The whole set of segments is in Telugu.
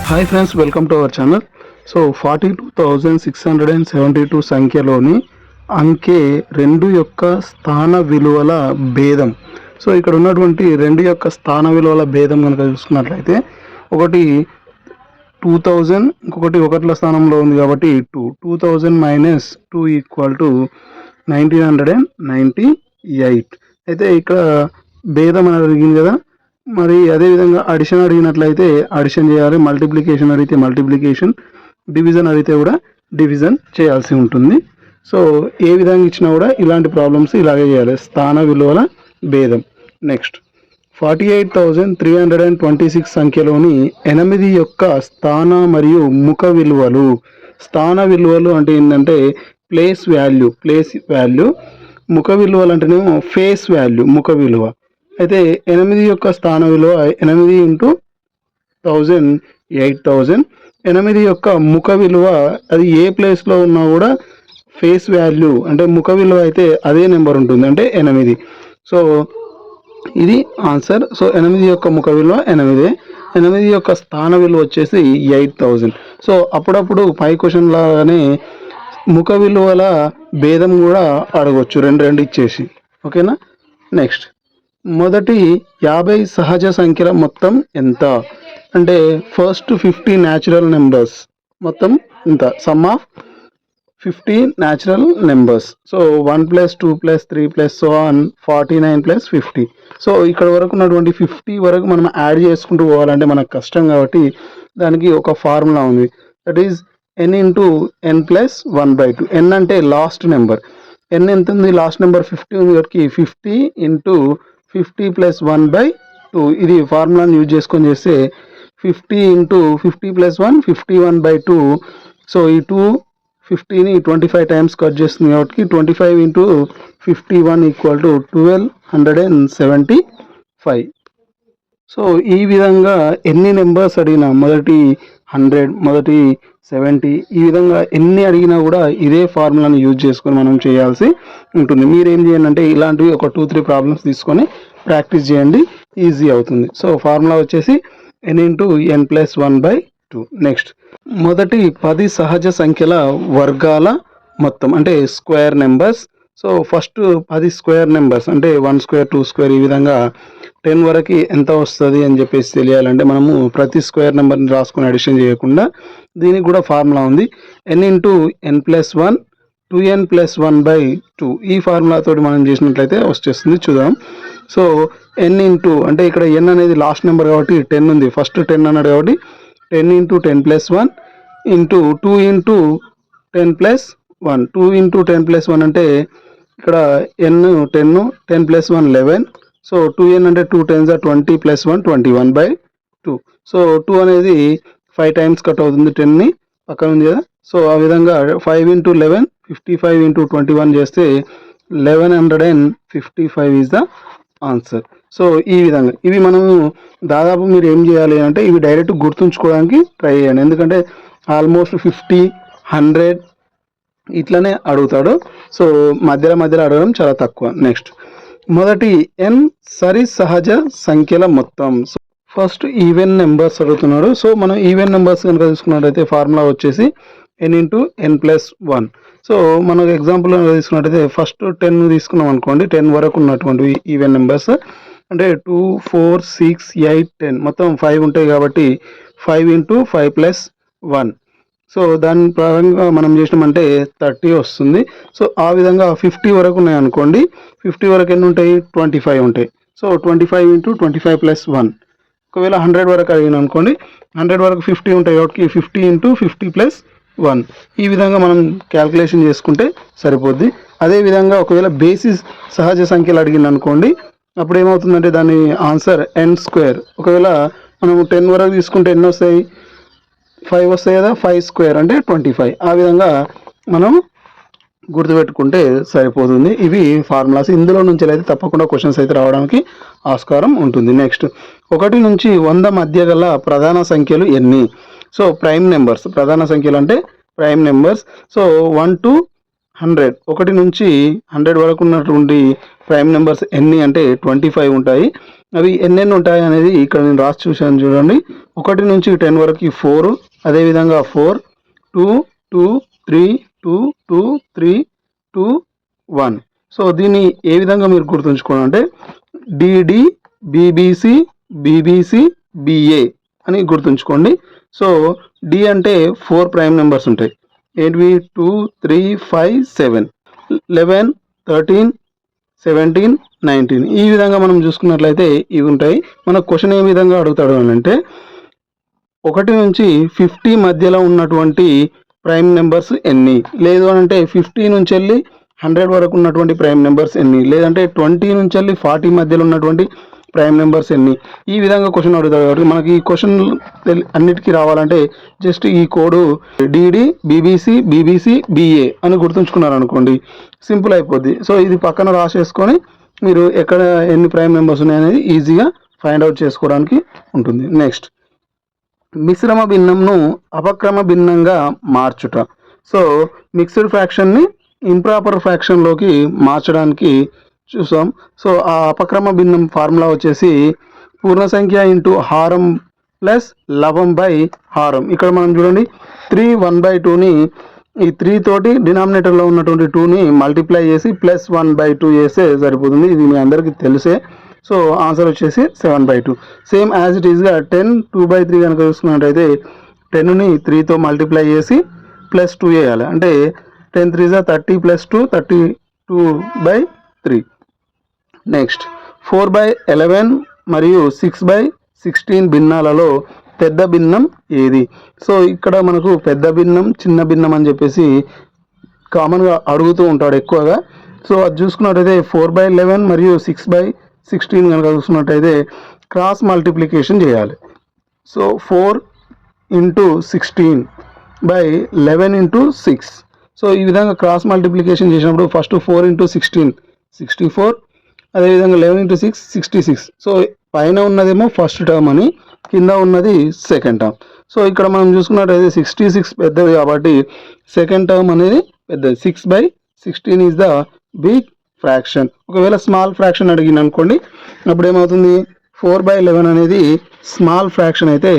Hi friends, welcome to our channel. So 42,672 సంఖ్యలోని అంకె 2 యొక్క స్థాన విలువల భేదం. సో ఇక్కడ ఉన్నటువంటి 2 యొక్క స్థాన విలువల భేదం కనుక చూసుకున్నట్లయితే ఒకటి 2000, ఇంకొకటి ఒకట్ల స్థానంలో ఉంది కాబట్టి 2000 - 2 = 1998. అయితే ఇక్కడ భేదం అని అడిగింది కదా, మరి అదేవిధంగా అడిషన్ అడిగినట్లయితే అడిషన్ చేయాలి, మల్టిప్లికేషన్ అడిగితే మల్టిప్లికేషన్, డివిజన్ అడిగితే కూడా డివిజన్ చేయాల్సి ఉంటుంది. సో ఏ విధంగా ఇచ్చినా కూడా ఇలాంటి ప్రాబ్లమ్స్ ఇలాగే చేయాలి, స్థాన విలువల భేదం. నెక్స్ట్ 48,326 సంఖ్యలోని 8 యొక్క స్థాన మరియు ముఖ విలువలు. స్థాన విలువలు అంటే ఏంటంటే ప్లేస్ వాల్యూ, ముఖ విలువలు అంటేనేమో ఫేస్ వాల్యూ, ముఖ విలువ. అయితే 8 యొక్క స్థాన విలువ 8 × 1000 8000. 8 యొక్క ముఖ విలువ అది ఏ ప్లేస్లో ఉన్నా కూడా ఫేస్ వాల్యూ అంటే ముఖ విలువ అయితే అదే నెంబర్ ఉంటుంది, అంటే 8. సో ఇది ఆన్సర్. సో 8 యొక్క ముఖ విలువ 8, 8 యొక్క స్థాన విలువ వచ్చేసి 8000. సో అప్పుడప్పుడు పై క్వశ్చన్ లాగానే ముఖ విలువల భేదం కూడా అడగవచ్చు, రెండు ఇచ్చేసి. ఓకేనా. నెక్స్ట్ మొదటి 50 సహజ సంఖ్యల మొత్తం ఎంత అంటే ఫస్ట్ 50 న్యాచురల్ నెంబర్స్ మొత్తం ఎంత, some of 50 natural numbers. So 1 + 2 + 3 + so on 49 + 50. So ఇక్కడ వరకు ఉన్నటువంటి 50 వరకు మనం యాడ్ చేసుకుంటూ పోవాలంటే మనకు కష్టం కాబట్టి దానికి ఒక ఫార్ములా ఉంది, that is n × n + 1/2. n అంటే లాస్ట్ నెంబర్, n ఎంత ఉంది, లాస్ట్ నెంబర్ 50 ఉంది కాబట్టి 50 × 50 + 1/2. ఇది ఫార్ములాని యూజ్ చేసుకొని చేస్తే 50 × 50 + 1 51/2. సో ఈ 250ని 25 టైమ్స్ కట్ చేస్తుంది కాబట్టి 25 × 51 = 1275. సో ఈ విధంగా ఎన్ని నెంబర్స్ అడిగినా, మొదటి 100, మొదటి 70, ఈ విధంగా ఎన్ని అడిగినా కూడా ఇదే ఫార్ములాని యూజ్ చేసుకొని మనం చేయాల్సి ఉంటుంది. మీరేం చేయండి అంటే ఇలాంటివి ఒక 2-3 ప్రాబ్లమ్స్ తీసుకొని ప్రాక్టీస్ చేయండి, ఈజీ అవుతుంది. సో ఫార్ములా వచ్చేసి n × n + 1/2. నెక్స్ట్ మొదటి 10 సహజ సంఖ్యల వర్గాల మొత్తం అంటే square numbers. So first 10 square numbers అంటే 1 స్క్వేర్ 2 స్క్వేర్ ఈ విధంగా 10 వరకు ఎంత వస్తుంది అని చెప్పేసి తెలియాలంటే మనము ప్రతి స్క్వేర్ నెంబర్ని రాసుకొని అడిషన్ చేయకుండా దీనికి కూడా ఫార్ములా ఉంది, n × n + 1 2n + 1/2. ఈ ఫార్ములాతో మనం చేసినట్లయితే వచ్చేస్తుంది, చూద్దాం. సో n అంటే ఇక్కడ n అనేది లాస్ట్ నెంబర్ కాబట్టి 10 ఉంది, ఫస్ట్ 10 అన్నాడు కాబట్టి 10 × 10 + 1 2 × 10 + 1. 2 × 10 + 1 అంటే ఇక్కడ n 10 + 1 11. సో 2n అంటే 2 10s are 20 + 1 21/2. సో 2 అనేది 5 టైమ్స్ కట్ అవుతుంది, 10ని పక్కన ఉంది కదా. సో ఆ విధంగా 5 × 11 55 × 21 చేస్తే 1155 ఈజ్ ద ఆన్సర్. సో ఈ విధంగా ఇవి మనము దాదాపు మీరు ఏం చేయాలి అంటే ఇవి డైరెక్ట్ గుర్తుంచుకోవడానికి ట్రై చేయండి, ఎందుకంటే ఆల్మోస్ట్ 50 100 ఇట్లనే అడుగుతాడు. సో మధ్యలో అడగడం చాలా తక్కువ. నెక్స్ట్ మొదటి n సరి సహజ సంఖ్యల మొత్తం. సో ఫస్ట్ ఈవెన్ నెంబర్స్ అడుగుతున్నాడు. సో మనం ఈవెన్ నెంబర్స్ కనుక తీసుకున్నట్టయితే ఫార్ములా వచ్చేసి n × n + 1. సో మనకు ఎగ్జాంపుల్ తీసుకున్నట్టయితే ఫస్ట్ 10 తీసుకున్నాం అనుకోండి, 10 వరకు ఉన్నటువంటి ఈవెన్ నెంబర్స్ అంటే 2 4 6 8 10 మొత్తం 5 ఉంటాయి కాబట్టి 5 × 5 + 1. సో దాని పరంగా మనం చేసినామంటే 30 వస్తుంది. సో ఆ విధంగా 50 వరకు ఉన్నాయి అనుకోండి, 50 వరకు ఎన్ని ఉంటాయి, 25 ఉంటాయి. సో 25 × 25 + 1. ఒకవేళ 100 వరకు అడిగిన అనుకోండి, 100 వరకు 50 ఉంటాయి కాబట్టి 50 × 50 + 1. ఈ విధంగా మనం క్యాల్కులేషన్ చేసుకుంటే సరిపోద్ది. అదేవిధంగా ఒకవేళ బేసిస్ సహజ సంఖ్యలు అడిగింది అనుకోండి, అప్పుడు ఏమవుతుందంటే దాని ఆన్సర్ n². ఒకవేళ మనం 10 వరకు తీసుకుంటే ఎన్ని వస్తాయి, 5 వస్తాయి కదా, 5² అంటే 25. ఆ విధంగా మనం గుర్తుపెట్టుకుంటే సరిపోతుంది. ఇవి ఫార్ములాస్, ఇందులో నుంచి అయితే తప్పకుండా క్వశ్చన్స్ అయితే రావడానికి ఆస్కారం ఉంటుంది. నెక్స్ట్ 1 నుంచి 100 మధ్య గల ప్రధాన సంఖ్యలు ఎన్ని. సో ప్రైమ్ నెంబర్స్, ప్రధాన సంఖ్యలు అంటే ప్రైమ్ నెంబర్స్. సో 1 to 100, 1 నుంచి 100 వరకు ఉన్నటువంటి ప్రైమ్ నెంబర్స్ ఎన్ని అంటే 25 ఉంటాయి. అవి ఎన్నెన్ని ఉంటాయి అనేది ఇక్కడ నేను రాసి చూశాను చూడండి. 1 నుంచి 10 వరకు 4, అదేవిధంగా 4, 2, 2, 3, 2, 2, 3, 2, 1. సో దీన్ని ఏ విధంగా మీరు గుర్తుంచుకోండి అంటే డిడి, బీబీసీ, బీబీసీ, బిఏ అని గుర్తుంచుకోండి. సో డి అంటే 4 ప్రైమ్ నెంబర్స్ ఉంటాయి. ఏంటివి? 2, 3, 5, 7, 11, 13, 17, 19. ఈ విధంగా మనం చూసుకున్నట్లయితే ఇవి ఉంటాయి. మన క్వశ్చన్ ఏ విధంగా అడుగుతాడు అని అంటే 1 నుంచి 50 మధ్యలో ఉన్నటువంటి ప్రైమ్ నెంబర్స్ ఎన్ని, లేదు అని అంటే 50 నుంచి వెళ్ళి 100 వరకు ఉన్నటువంటి ప్రైమ్ నెంబర్స్ ఎన్ని, లేదంటే 20 నుంచి వెళ్ళి 40 మధ్యలో ఉన్నటువంటి ప్రైమ్ నెంబర్స్ ఎన్ని. ఈ విధంగా క్వశ్చన్ అడుగుతాడు. కాబట్టి మనకి ఈ క్వశ్చన్ అన్నిటికీ రావాలంటే జస్ట్ ఈ code DD, BBC, BBC, BA అని గుర్తుంచుకున్నారు అనుకోండి, సింపుల్ అయిపోద్ది. సో ఇది పక్కన రాసేసుకొని మీరు ఎక్కడ ఎన్ని ప్రైమ్ నెంబర్స్ ఉన్నాయనేది ఈజీగా ఫైండ్ అవుట్ చేసుకోవడానికి ఉంటుంది. నెక్స్ట్, మిశ్రమ భిన్నంను అపక్రమ భిన్నంగా మార్చుట. సో మిక్స్డ్ ఫ్రాక్షన్ని ఇంప్రాపర్ ఫ్రాక్షన్లోకి మార్చడానికి చూసాం. సో ఆ అపక్రమ భిన్నం ఫార్ములా వచ్చేసి పూర్ణ సంఖ్య ఇంటూ హారం ప్లస్ లవం బై హారం. ఇక్కడ మనం చూడండి 3 1/2ని ఈ 3 తోటి డినామినేటర్లో ఉన్నటువంటి 2ని మల్టిప్లై చేసి ప్లస్ 1/2 చేస్తే సరిపోతుంది. ఇది మీ అందరికీ తెలిసే. సో ఆన్సర్ వచ్చేసి 7/2. సేమ్ యాజ్ ఇట్ ఈస్గా 10 2/3 కనుక చూసుకున్నట్టయితే 10ని 3తో మల్టిప్లై చేసి ప్లస్ 2 చేయాలి. అంటే 10 3 30 ప్లస్ 2 32/3. నెక్స్ట్, 4/11 మరియు 6/16 భిన్నాలలో పెద్ద భిన్నం ఏది? సో ఇక్కడ మనకు పెద్ద భిన్నం, చిన్న భిన్నం అని చెప్పేసి కామన్గా అడుగుతూ ఉంటాడు ఎక్కువగా. సో అది చూసుకున్నట్టయితే 4/11 మరియు 6/16 కనుక చూసుకున్నట్టయితే క్రాస్ మల్టిప్లికేషన్ చేయాలి. సో 4 × 16/11 × 6. సో ఈ విధంగా క్రాస్ మల్టిప్లికేషన్ చేసినప్పుడు ఫస్ట్ 4 × 16 64, అదేవిధంగా 11 × 6 66. సో పైన ఉన్నదేమో ఫస్ట్ టర్మ్ అని, కింద ఉన్నది సెకండ్ టర్మ్. సో ఇక్కడ మనం చూసుకున్నట్టయితే 66 పెద్దది కాబట్టి సెకండ్ టర్మ్ అనేది పెద్దది. 6/16 ఈజ్ ద బిగ్ ఫ్రాక్షన్. ఒకవేళ స్మాల్ ఫ్రాక్షన్ అడిగిన అనుకోండి, అప్పుడు ఏమవుతుంది? 4/11 అనేది స్మాల్ ఫ్రాక్షన్ అయితే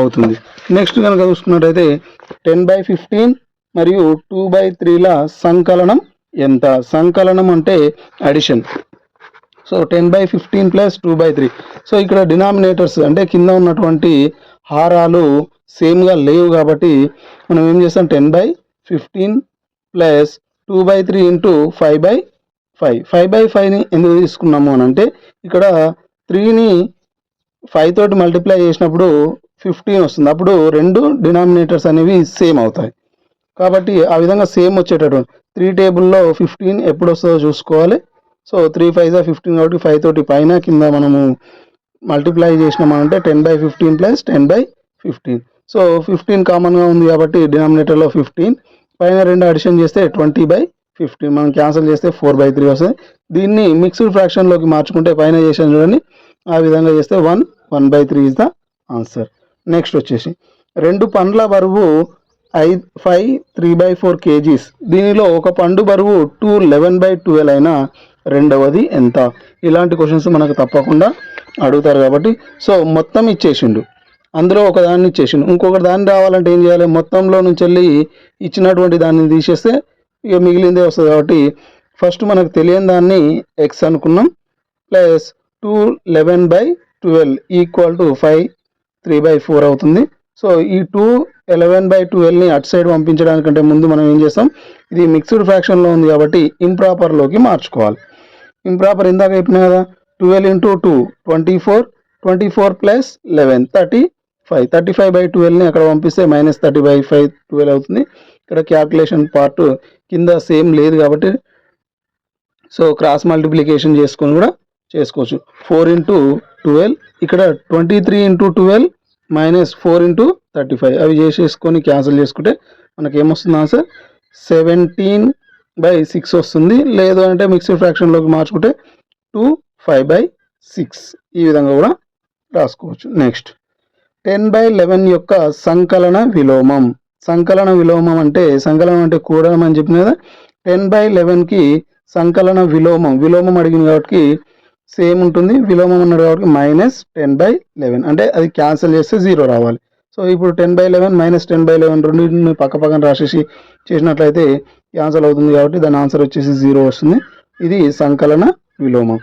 అవుతుంది. నెక్స్ట్ కనుక చూసుకున్నట్టయితే 10/15 మరియు 2/3ల సంకలనం ఎంత? సంకలనం అంటే అడిషన్. So 10/15 plus 2/3. సో ఇక్కడ డినామినేటర్స్ అంటే కింద ఉన్నటువంటి హారాలు సేమ్గా లేవు కాబట్టి మనం ఏం చేస్తాం? 10/15 ప్లస్ 2/3 ఇంటూ 5/5. 5/5ని ఎందుకు తీసుకున్నాము అని అంటే ఇక్కడ 3ని 5 తోటి మల్టిప్లై చేసినప్పుడు 15 వస్తుంది. అప్పుడు రెండు డినామినేటర్స్ అనేవి సేమ్ అవుతాయి. కాబట్టి ఆ విధంగా సేమ్ వచ్చేటటువంటి 3 టేబుల్లో 15 ఎప్పుడు వస్తుందో చూసుకోవాలి. సో 3 5 15 కాబట్టి 5 తోటి పైన కింద మనము మల్టిప్లై చేసినామంటే 10/15 ప్లస్ 10/15. సో 15 కామన్గా ఉంది కాబట్టి డినామినేటర్లో 15, పైన 2 అడిషన్ చేస్తే 20/15. మనం క్యాన్సిల్ చేస్తే 4/3 వస్తుంది. దీన్ని మిక్స్డ్ ఫ్రాక్షన్లోకి మార్చుకుంటే పైన చేసాను చూడండి, ఆ విధంగా చేస్తే 1/3 ఈజ్ ద ఆన్సర్. నెక్స్ట్ వచ్చేసి 2 పండ్ల బరువు 5 3/4 kgs. దీనిలో ఒక పండు బరువు 2 11/12 అయినా రెండవది ఎంత? ఇలాంటి క్వశ్చన్స్ మనకు తప్పకుండా అడుగుతారు కాబట్టి సో మొత్తం ఇచ్చేసిండు, అందులో ఒక దాన్ని ఇచ్చేసిండు, ఇంకొక దాన్ని రావాలంటే ఏం చేయాలి? మొత్తంలో నుంచి వెళ్ళి ఇచ్చినటువంటి దాన్ని తీసేస్తే ఇక మిగిలిందే వస్తుంది. కాబట్టి ఫస్ట్ మనకు తెలియని దాన్ని ఎక్స్ అనుకున్నాం, ప్లస్ 2 11/12 ఈక్వల్ టు 5 3/4 అవుతుంది. సో ఈ 2 11/12ని అటు సైడ్ పంపించడానికంటే ముందు మనం ఏం చేస్తాం? ఇది మిక్స్డ్ ఫ్రాక్షన్లో ఉంది కాబట్టి ఇంప్రాపర్లోకి మార్చుకోవాలి. ఇంప్రాపర్ ఇందాక చెప్పినా కదా, 12 × 2 24, 24 ప్లస్ 11 35. 35/12ని అక్కడ పంపిస్తే -30/5 12 అవుతుంది. ఇక్కడ క్యాల్కులేషన్ పార్ట్ కింద సేమ్ లేదు కాబట్టి సో క్రాస్ మల్టిప్లికేషన్ చేసుకొని కూడా చేసుకోవచ్చు. 4 × 12, ఇక్కడ 23 × 12 -4 × 35. అవి చేసేసుకొని క్యాన్సిల్ చేసుకుంటే మనకి ఏమొస్తుంది? ఆన్సర్ 17/6 వస్తుంది. లేదు అంటే మిక్స్డ్ ఫ్రాక్షన్లోకి మార్చుకుంటే 2 5/6 ఈ విధంగా కూడా రాసుకోవచ్చు. నెక్స్ట్, 10/11 యొక్క సంకలన విలోమం. సంకలన విలోమం అంటే సంకలనం అంటే కూడడం అని చెప్పిన కదా. 10/11కి సంకలన విలోమం అడిగింది కాబట్టి సేమ్ ఉంటుంది, విలోమం ఉన్నాడు కాబట్టి -10/11 అంటే అది క్యాన్సిల్ చేస్తే 0 రావాలి. సో ఇప్పుడు 10/11 -10/11 రెండింటిని పక్క పక్కన రాసేసి చేసినట్లయితే క్యాన్సిల్ అవుతుంది కాబట్టి దాని ఆన్సర్ వచ్చేసి 0 వస్తుంది. ఇది సంకలన విలోమం.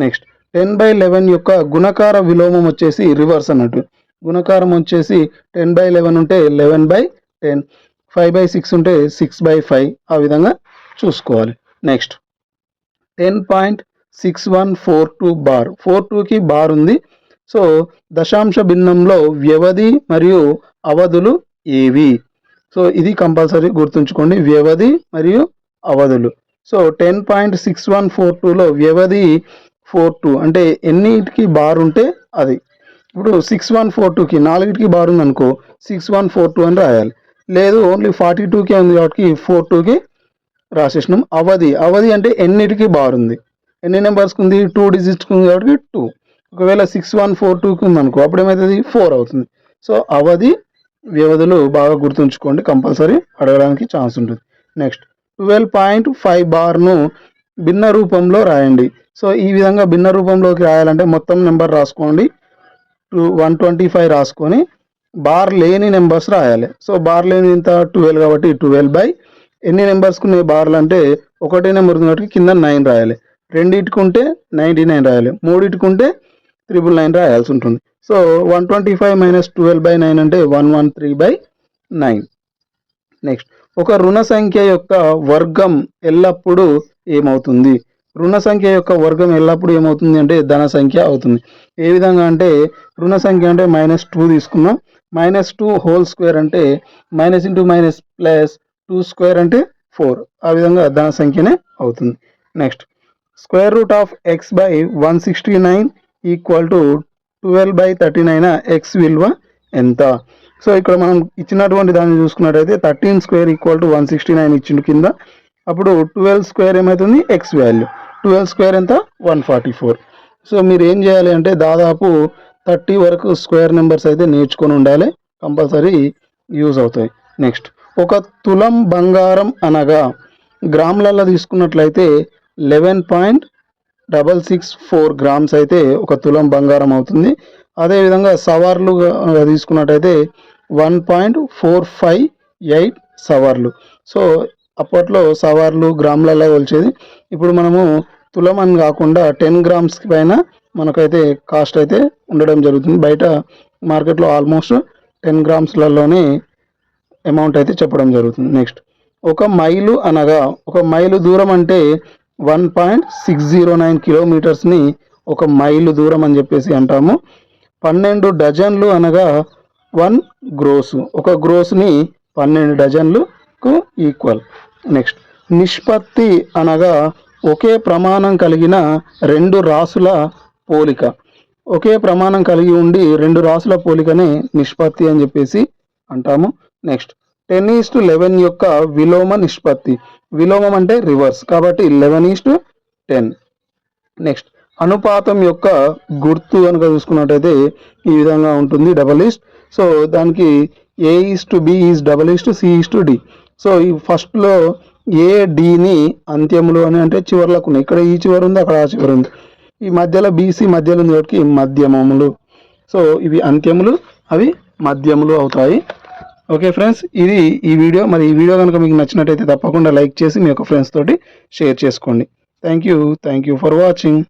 నెక్స్ట్ 10/11 యొక్క గుణకార విలోమం వచ్చేసి రివర్స్ అన్నట్టు. గుణకారం వచ్చేసి 10/11 ఉంటే 11/10, 5/6 ఉంటే 6/5 ఆ విధంగా చూసుకోవాలి. నెక్స్ట్ 10.6142 బార్ 42కి బార్ ఉంది. సో దశాంశ భిన్నంలో వ్యవధి మరియు అవధులు ఏవి? సో ఇది కంపల్సరీ గుర్తుంచుకోండి, వ్యవధి మరియు అవధులు. సో 10.6142లో వ్యవధి 42 అంటే ఎన్నిటికి బార్ ఉంటే అది. ఇప్పుడు 6142కి 4కి బార్ ఉంది అనుకో 6142 అని రాయాలి. లేదు ఓన్లీ 42కే ఉంది కాబట్టి 42కి రాసేసినాం. అవధి అంటే ఎన్నిటికి బార్ ఉంది, ఎన్ని నెంబర్స్కి ఉంది, 2 డిజిట్స్కి ఉంది కాబట్టి 2. ఒకవేళ 6142కి ఉంది అనుకో అప్పుడు ఏమవుతుంది 4 అవుతుంది. సో అవధి వ్యవధులు బాగా గుర్తుంచుకోండి, కంపల్సరీ అడగడానికి ఛాన్స్ ఉంటుంది. నెక్స్ట్ 12.5 బార్ను భిన్న రూపంలో రాయండి. సో ఈ విధంగా భిన్న రూపంలోకి రాయాలంటే మొత్తం నెంబర్ రాసుకోండి, 125 రాసుకొని బార్ లేని నెంబర్స్ రాయాలి. సో బార్ లేని ఇంత 12 కాబట్టి 12 ఎన్ని నెంబర్స్కి ఉన్నాయి బార్లు అంటే ఒకటే నెంబర్ ఉంది కాబట్టి కింద 9 రాయాలి, రెండింటికి ఉంటే 99 రాయాలి, మూడింటికి ఉంటే 999 రాయాల్సి ఉంటుంది. సో 125 - 12/9 అంటే 113/9. నెక్స్ట్ ఒక రుణ సంఖ్య యొక్క వర్గం ఎల్లప్పుడూ ఏమవుతుంది? రుణ సంఖ్య యొక్క వర్గం ఎల్లప్పుడూ ఏమవుతుంది అంటే ధన సంఖ్య అవుతుంది. ఏ విధంగా అంటే రుణ సంఖ్య అంటే -2 తీసుకున్నాం, -2 హోల్ స్క్వేర్ అంటే -(-2)² అంటే 4, ఆ విధంగా ధన సంఖ్యనే అవుతుంది. నెక్స్ట్ (x/169 = 12/39) x విలువ ఎంత? సో ఇక్కడ మనం ఇచ్చినటువంటి దాన్ని చూసుకున్నట్టయితే 13² = 169 ఇచ్చిండు కింద. అప్పుడు 12² ఏమవుతుంది ఎక్స్ వాల్యూ, 12² ఎంత 144. సో మీరు ఏం చేయాలి అంటే దాదాపు 30 వరకు స్క్వేర్ నెంబర్స్ అయితే నేర్చుకొని ఉండాలి, కంపల్సరీ యూజ్ అవుతాయి. నెక్స్ట్ ఒక తులం బంగారం అనగా గ్రాములలో తీసుకున్నట్లయితే 11.664 గ్రామ్స్ అయితే ఒక తులం బంగారం అవుతుంది. అదేవిధంగా సవర్లు తీసుకున్నట్టయితే 1.458 సవర్లు. సో అప్పట్లో సవర్లు గ్రాములలో కొలిచేది, ఇప్పుడు మనము తులం అని కాకుండా 10 గ్రామ్స్ పైన మనకైతే కాస్ట్ అయితే ఉండడం జరుగుతుంది. బయట మార్కెట్లో ఆల్మోస్ట్ 10 గ్రామ్స్లలోనే అమౌంట్ అయితే చెప్పడం జరుగుతుంది. నెక్స్ట్ ఒక మైలు అనగా, ఒక మైలు దూరం అంటే 1.609 కిలోమీటర్స్ని ఒక మైలు దూరం అని చెప్పేసి అంటాము. 12 డజన్లు అనగా 1 గ్రోసు, ఒక గ్రోస్ని 12 డజన్లకు ఈక్వల్. నెక్స్ట్ నిష్పత్తి అనగా ఒకే ప్రమాణం కలిగిన 2 రాసుల పోలిక. ఒకే ప్రమాణం కలిగి ఉండి 2 రాసుల పోలికనే నిష్పత్తి అని చెప్పేసి అంటాము. నెక్స్ట్ 10:11 యొక్క విలోమ నిష్పత్తి. విలోమం అంటే రివర్స్ కాబట్టి 11:10. నెక్స్ట్ అనుపాతం యొక్క గుర్తు కనుక చూసుకున్నట్టయితే ఈ విధంగా ఉంటుంది, డబల్ ఈస్ట్. సో దానికి A:B C:D. సో ఈ ఫస్ట్లో ADని అంత్యములు అని అంటే చివర్లకు ఉన్నాయి, ఇక్కడ ఈ చివరి ఉంది అక్కడ ఆ చివరి ఉంది, ఈ మధ్యలో BC మధ్యలో ఉంది కాబట్టి మధ్యమములు. సో ఇవి అంత్యములు, అవి మధ్యములు అవుతాయి. ఓకే ఫ్రెండ్స్, ఇది ఈ వీడియో. మరి ఈ వీడియో కనుక మీకు నచ్చినట్టయితే తప్పకుండా లైక్ చేసి మీ యొక్క ఫ్రెండ్స్ తోటి షేర్ చేసుకోండి. Thank you for watching.